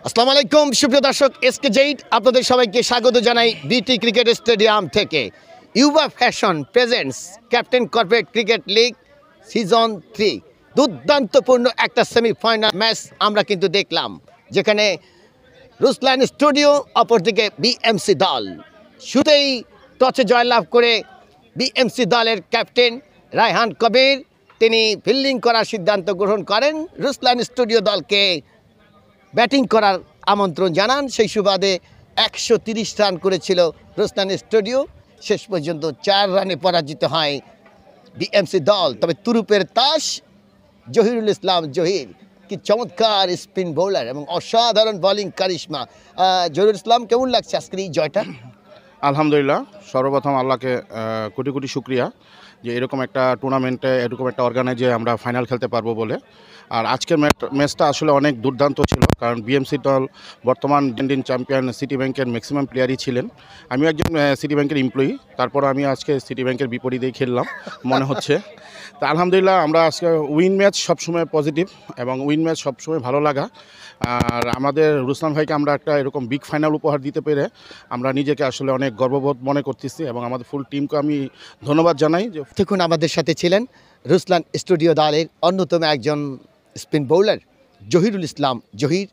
আসসালামু আলাইকুম সুপ্রিয় দর্শক, এসকে জেইড আপনাদের সবাইকে স্বাগত জানাই বিটি ক্রিকেট স্টেডিয়াম থেকে। ইউবা fashion presents captain corporate cricket league season 3 দুর্দান্তপূর্ণ একটা সেমিফাইনাল ম্যাচ আমরা কিন্তু দেখলাম, যেখানে রুসলান স্টুডিও অপরদিকে বিএমসি দল। শুরুতেই টসে জয়লাভ করে বিএমসি দলের ক্যাপ্টেন রায়হান কবির তিনি ফিল্ডিং করার সিদ্ধান্ত গ্রহণ করেন, রুসলান স্টুডিও দলকে ব্যাটিং করার আমন্ত্রণ জানান। সেই সুবাদে 130 রান করেছিল রুসলান স্টুডিও, শেষ পর্যন্ত 4 রানে পরাজিত হয় বিএমসি দল। তবে তুরুপের তাস জহিরুল ইসলাম জহির, কি চমৎকার স্পিন বোলার এবং অসাধারণ বোলিং কারিশমা। জহিরুল ইসলাম, কেমন লাগছে আজকের এই জয়টা? আলহামদুলিল্লাহ, সর্বপ্রথম আল্লাহকে কোটি কোটি শুক্রিয়া যে এরকম একটা টুর্নামেন্টে এরকম একটা অর্গানাইজে আমরা ফাইনাল খেলতে পারবো বলে। আর আজকের ম্যাচটা আসলে অনেক দুর্দান্ত ছিল, কারণ বিএমসি দল বর্তমান ইন্ডিয়ান চ্যাম্পিয়ন সিটি ব্যাংকের ম্যাক্সিমাম প্লেয়ারই ছিলেন। আমি একজন সিটি ব্যাংকের এমপ্লয়ি, তারপর আমি আজকে সিটি ব্যাংকের বিপরীতেই খেললাম মনে হচ্ছে। তো আলহামদুলিল্লাহ, আমরা আজকে উইন ম্যাচ সবসময় পজিটিভ এবং উইন ম্যাচ সবসময় ভালো লাগা। আর আমাদের রুসলান ভাইকে আমরা একটা এরকম বিগ ফাইনাল উপহার দিতে পেরে আমরা নিজেকে আসলে অনেক গর্ববোধ মনে করতেছি এবং আমাদের ফুল টিমকে আমি ধন্যবাদ জানাই। যে দেখুন, আমাদের সাথে ছিলেন রুসলান স্টুডিও দলের অন্যতম একজন স্পিন বোলার জহিরুল ইসলাম জহির।